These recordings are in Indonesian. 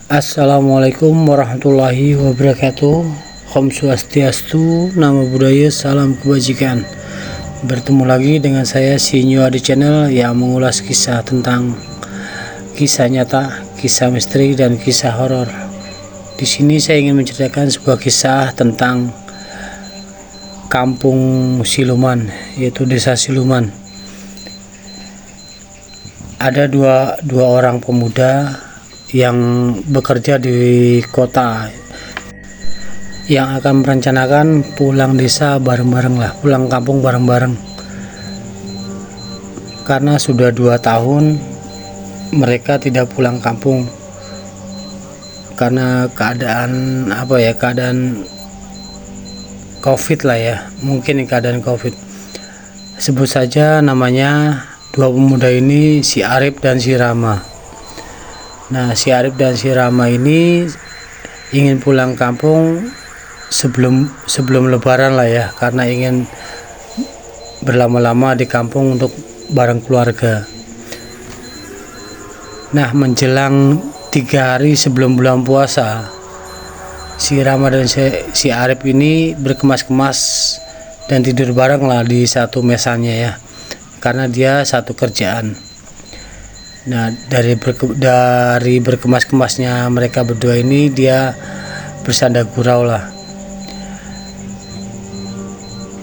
Assalamualaikum warahmatullahi wabarakatuh. Om Swastiastu, Namo Buddhaya, salam kebajikan. Bertemu lagi dengan saya Sinyo di channel yang mengulas kisah tentang kisah nyata, kisah misteri dan kisah horor. Di sini saya ingin menceritakan sebuah kisah tentang kampung siluman, yaitu desa siluman. Ada dua orang pemuda yang bekerja di kota yang akan merencanakan pulang desa bareng-bareng lah, pulang kampung bareng-bareng, karena sudah 2 tahun mereka tidak pulang kampung karena keadaan keadaan COVID lah ya, mungkin keadaan COVID. Sebut saja namanya, dua pemuda ini si Arif dan si Rama. Nah, si Arif dan si Rama ini ingin pulang kampung sebelum Lebaran lah ya, karena ingin berlama-lama di kampung untuk bareng keluarga. Nah, menjelang 3 hari sebelum bulan puasa, si Rama dan si Arif ini berkemas-kemas dan tidur bareng lah di satu mesanya ya, karena dia satu kerjaan. Nah, dari berkemas-kemasnya mereka berdua ini, dia bersanda gurau lah.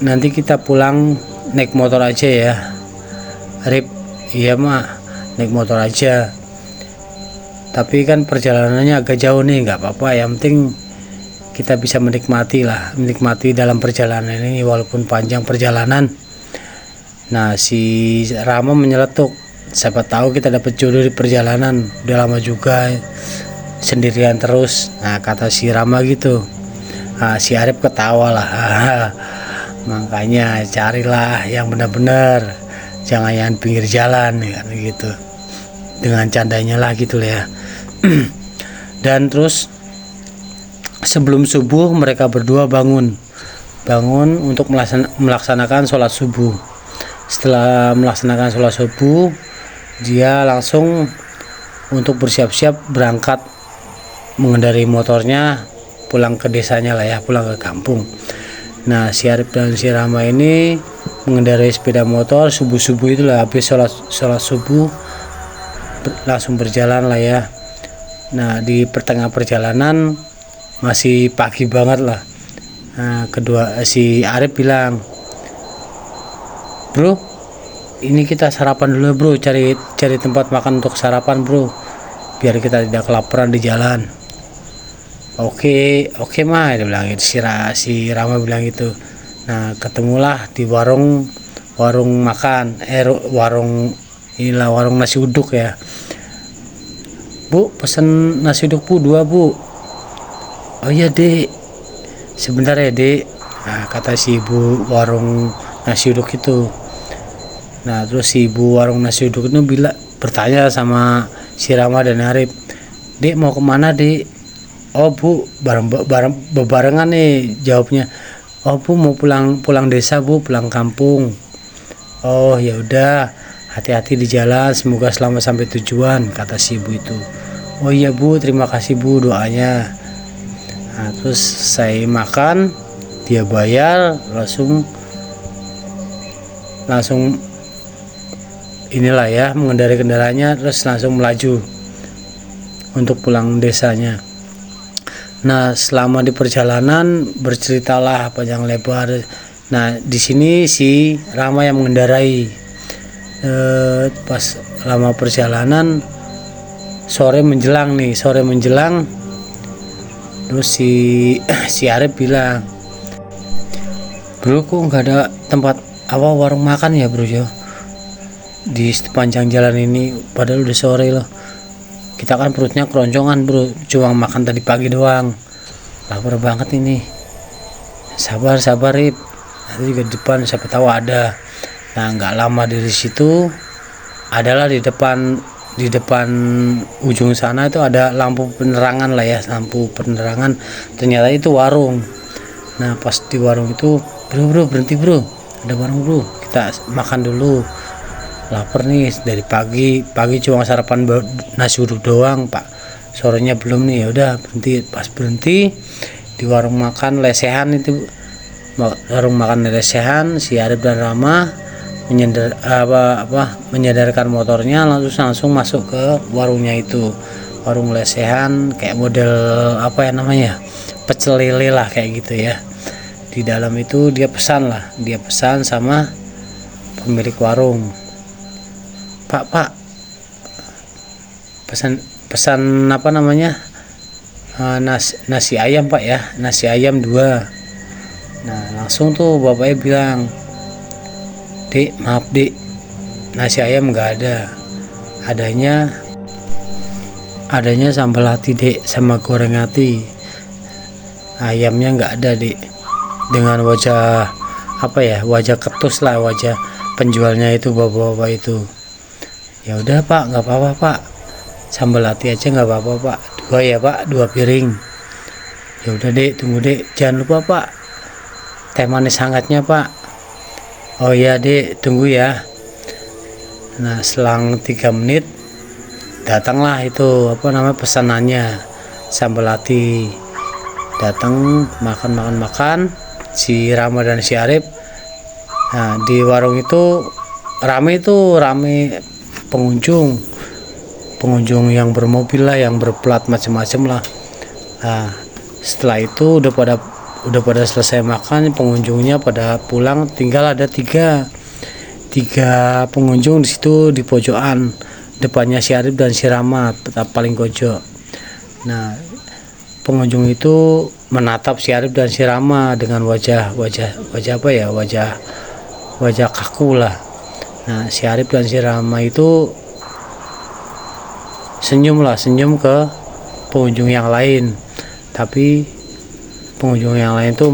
Nanti kita pulang naik motor aja ya, Rip. Iya mah, naik motor aja. Tapi kan perjalanannya agak jauh nih, nggak apa-apa. Yang penting kita bisa menikmati dalam perjalanan ini walaupun panjang perjalanan. Nah, si Rama menyeletuk, siapa tahu kita dapat jodoh di perjalanan, udah lama juga sendirian terus. Nah, kata si Rama gitu. Nah, si Arif ketawa lah. Makanya carilah yang benar-benar, jangan yang pinggir jalan kan gitu, dengan candanya lah gitu ya. Dan terus sebelum subuh mereka berdua bangun untuk melaksanakan sholat subuh. Setelah melaksanakan sholat subuh, dia langsung untuk bersiap-siap berangkat mengendarai motornya pulang ke desanya lah ya, pulang ke kampung. Nah, si Arif dan si Rama ini mengendarai sepeda motor subuh-subuh itulah, habis sholat subuh langsung berjalan lah ya. Nah, di pertengahan perjalanan masih pagi banget lah. Nah, si Arif bilang, "Bro, ini kita sarapan dulu bro, cari tempat makan untuk sarapan bro, biar kita tidak kelaparan di jalan." Oke mah, dia bilang gitu. Si Rama bilang gitu. Nah, ketemulah di warung makan, warung nasi uduk ya. "Bu, pesen nasi uduk bu 2 bu." "Oh iya dek, sebentar ya dek." Nah, kata si ibu warung nasi uduk itu. Nah, terus si ibu warung nasi uduk itu bertanya sama si Rama dan Arif, "Dek, mau kemana dek?" "Oh bu, bebarengan nih," jawabnya. "Oh bu, mau pulang desa bu, pulang kampung." "Oh ya udah, hati-hati di jalan, semoga selamat sampai tujuan," kata si ibu itu. "Oh iya bu, terima kasih bu doanya." Nah, terus saya makan, dia bayar, langsung inilah ya, mengendarai kendaraannya, terus langsung melaju untuk pulang desanya. Nah, selama di perjalanan berceritalah panjang lebar. Nah, di sini si Rama yang mengendarai. Pas lama perjalanan, sore menjelang, terus si Arif bilang, "Bro, kok nggak ada tempat warung makan ya bro ya di sepanjang jalan ini, padahal udah sore loh. Kita kan perutnya keroncongan bro, cuma makan tadi pagi doang, lapar banget ini." Sabar Rip, nanti juga di depan siapa tahu ada. Nah, nggak lama dari situ adalah di depan ujung sana itu ada lampu penerangan lah ya, ternyata itu warung. Nah, pas di warung itu, bro berhenti bro, ada warung bro, kita makan dulu, lapar nih dari pagi cuma sarapan nasi uduk doang pak, sorenya belum nih. Ya udah berhenti. Pas berhenti di warung makan lesehan itu, warung makan lesehan, si Arif dan Rama menyadarkan motornya, langsung masuk ke warungnya itu, warung lesehan kayak model apa ya namanya, pecel lele lah kayak gitu ya. Di dalam itu dia pesan sama pemilik warung, pak pesan apa namanya, nasi ayam pak ya, nasi ayam 2. Nah langsung tuh bapaknya bilang, dek maaf dek, nasi ayam nggak ada, adanya sambal hati dek sama goreng hati, ayamnya nggak ada dek. Dengan wajah apa ya, wajah ketus lah, wajah penjualnya itu, bapak-bapak itu. Ya udah pak, nggak apa-apa pak, sambal hati aja nggak apa-apa pak, 2 ya pak, 2 piring. Ya udah dek, tunggu dek, jangan lupa pak teh manis hangatnya pak. Oh iya dek, tunggu ya. Nah selang 3 menit datanglah itu apa namanya pesanannya, sambal hati. Datang makan si Rama dan si Arif. Nah di warung itu rame pengunjung yang bermobil lah, yang berplat macam-macam lah. Nah setelah itu udah pada selesai makan, pengunjungnya pada pulang, tinggal ada tiga pengunjung di situ di pojokan depannya si Arif dan si Rama, paling pojok. Nah pengunjung itu menatap si Arif dan si Rama dengan wajah apa ya, wajah kaku lah. Nah si Arif dan si Rama itu senyum ke pengunjung yang lain, tapi pengunjung yang lain tuh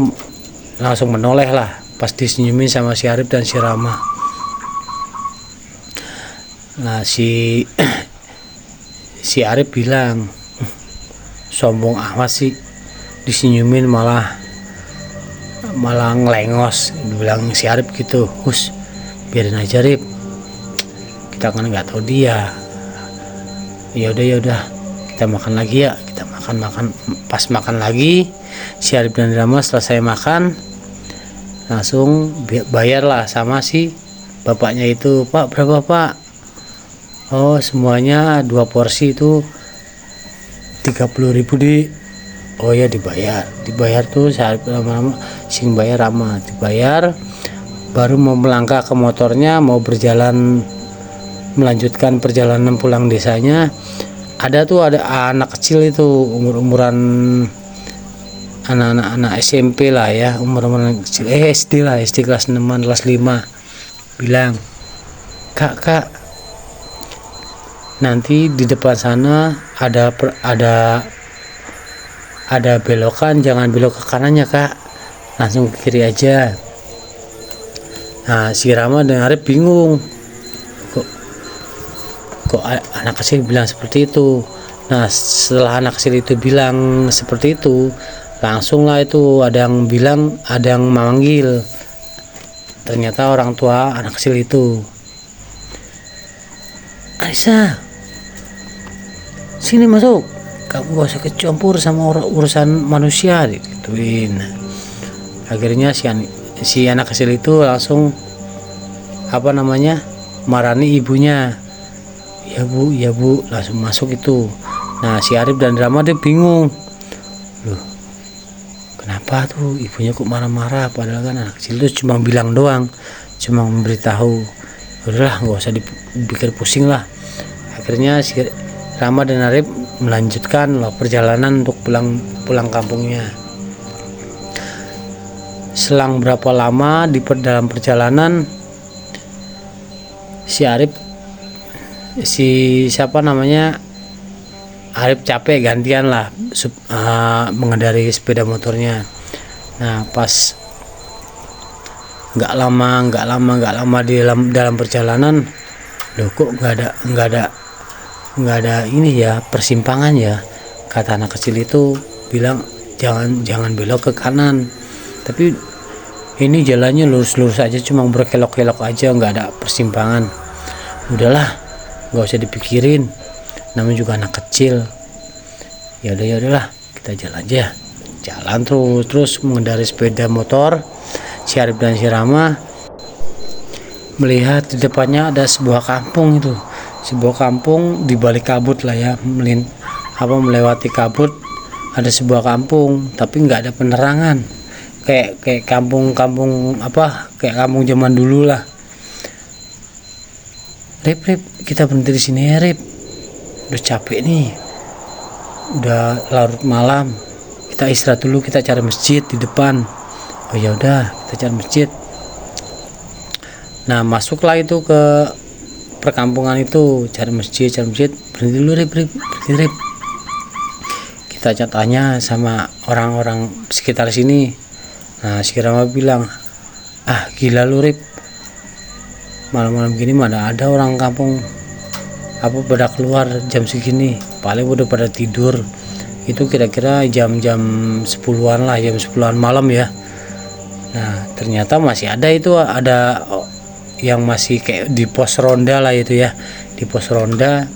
langsung menoleh lah pas disenyumin sama si Arif dan si Rama. Nah si Arif bilang, sombong amat sih, disenyumin malah ngelengos, bilang si Arif gitu. Hus, biarin aja Rip, kita kan nggak tahu dia. Ya udah kita makan lagi ya. Kita makan. Pas makan lagi, si Arif dan Rama selesai makan, langsung bayarlah sama si bapaknya itu. Pak, berapa pak? Oh semuanya 2 porsi itu 30.000 di. Oh ya dibayar tuh si Arif lama-lama sing bayar Rama, dibayar. Baru mau melangkah ke motornya, mau melanjutkan perjalanan pulang desanya, ada anak kecil itu, umuran anak SMP lah ya, umuran kecil, SD kelas 6 kelas 5, bilang, kak nanti di depan sana ada belokan, jangan belok ke kanannya kak, langsung ke kiri aja. Nah si Rama dan Arif bingung, kok anak kecil bilang seperti itu. Nah setelah anak kecil itu bilang seperti itu, langsung lah itu ada yang bilang, ada yang memanggil, ternyata orang tua anak kecil itu. Aisyah, sini masuk, kamu gak usah kecampur sama urusan manusia, digituin. Akhirnya si anak kecil itu langsung marani ibunya. Ya bu, langsung masuk itu. Nah si Arif dan Rama dia bingung, loh kenapa tuh ibunya kok marah-marah, padahal kan anak kecil itu cuma bilang doang, cuma memberitahu. Udahlah, nggak usah dipikir pusing lah. Akhirnya si Rama dan Arif melanjutkan perjalanan untuk pulang kampungnya. Selang berapa lama dalam perjalanan, Arif capek, gantian lah mengendari sepeda motornya. Nah pas nggak lama di dalam perjalanan, loh kok nggak ada ini ya, persimpangan ya. Kata anak kecil itu bilang jangan belok ke kanan, tapi ini jalannya lurus aja, cuma berkelok-kelok aja, nggak ada persimpangan. Udahlah, nggak usah dipikirin, namanya juga anak kecil. Ya udahlah, kita jalan aja. Jalan terus mengendari sepeda motor. Si Arif dan si Rama melihat di depannya ada sebuah kampung itu. Sebuah kampung di balik kabut lah ya, melewati kabut ada sebuah kampung, tapi nggak ada penerangan. Kayak kampung kayak kampung zaman dulu lah. Rip, kita berhenti di sini ya, Rip. Udah capek nih. Udah larut malam. Kita istirahat dulu, kita cari masjid di depan. Oh ya udah, kita cari masjid. Nah, masuklah itu ke perkampungan itu, cari masjid. Berhenti dulu, Rip. Kita tanya sama orang-orang sekitar sini. Nah, si Rama bilang, gila lu, Rip, malam-malam gini mana ada orang kampung pada keluar jam segini, paling udah pada tidur. Itu kira-kira jam-jam 10-an lah, jam 10-an malam ya. Nah, ternyata masih ada yang masih kayak di pos ronda lah itu ya. Di pos ronda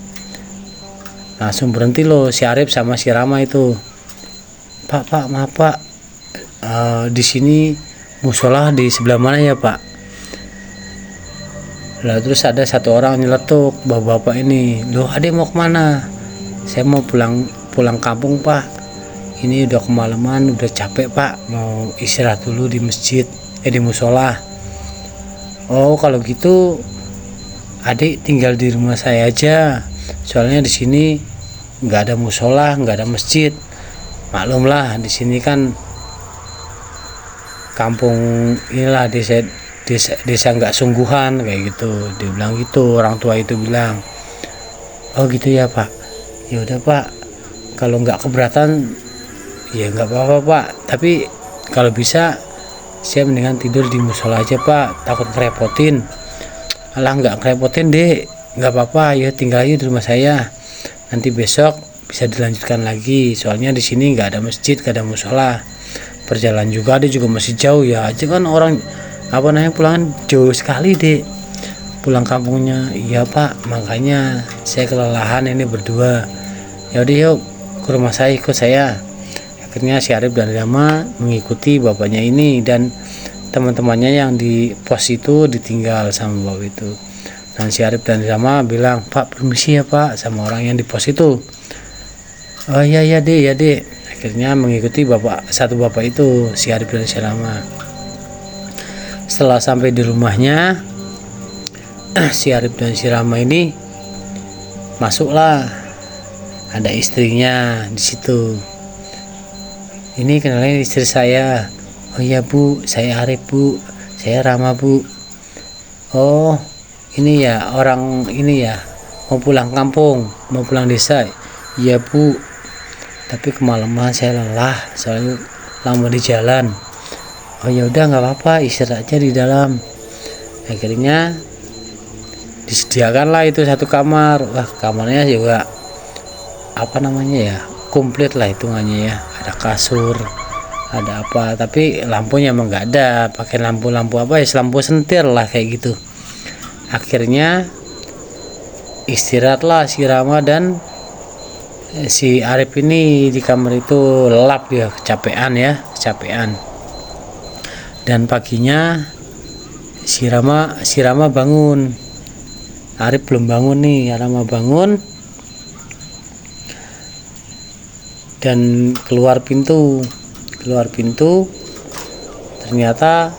langsung berhenti loh si Arif sama si Rama itu. Pak, maaf Pak, di sini musola di sebelah mana ya Pak? Lah terus ada satu orang nyeletuk, bapak ini, loh adek mau kemana? Saya mau pulang kampung Pak. Ini udah kemalaman, udah capek Pak, mau istirahat dulu di masjid, di musola. Oh kalau gitu, adik tinggal di rumah saya aja. Soalnya di sini nggak ada musola, nggak ada masjid. Maklum lah, di sini kan kampung inilah desa nggak sungguhan kayak gitu. Dia bilang gitu, orang tua itu bilang. Oh gitu ya Pak. Ya udah Pak, kalau nggak keberatan ya nggak apa-apa Pak. Tapi kalau bisa saya mendingan tidur di musola aja Pak, takut ngerepotin. Alah nggak ngerepotin deh, nggak apa-apa, ya tinggal aja di rumah saya. Nanti besok bisa dilanjutkan lagi. Soalnya di sini nggak ada masjid, nggak ada musola. Perjalanan juga ada juga masih jauh ya. Aja kan orang pulangan jauh sekali deh. Pulang kampungnya. Iya Pak, makanya saya kelelahan ini berdua. Ya udah yuk ke rumah saya, ikut saya. Akhirnya si Arif dan Rama mengikuti bapaknya ini, dan teman-temannya yang di pos itu ditinggal sama bapak itu. Dan si Arif dan Rama bilang, Pak permisi ya Pak, sama orang yang di pos itu. Oh iya dek. Akhirnya mengikuti satu bapak itu, si Arif dan si Rama. Setelah sampai di rumahnya, si Arif dan si Rama ini masuklah. Ada istrinya di situ. Ini kenalin istri saya. Oh iya Bu, saya Arif Bu, saya Rama Bu. Oh ini ya orang ini ya, mau pulang kampung, mau pulang desa. Iya Bu, tapi kemalaman saya lelah, soalnya lama di jalan. Oh ya udah nggak apa-apa, istirahat aja di dalam. Akhirnya disediakanlah itu satu kamar. Wah kamarnya juga komplit lah hitungannya ya. Ada kasur, ada apa, tapi lampunya emang nggak ada, pakai lampu lampu sentir lah kayak gitu. Akhirnya istirahatlah si Rama dan si Arif ini di kamar itu, lelap dia, kecapean. Dan paginya si Rama bangun. Arif belum bangun nih, Rama bangun dan keluar pintu. Ternyata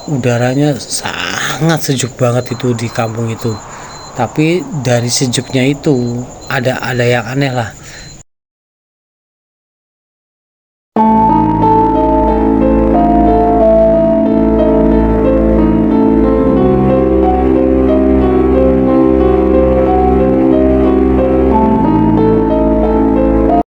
udaranya sangat sejuk banget itu di kampung itu. Tapi dari sejuknya itu ada yang aneh lah.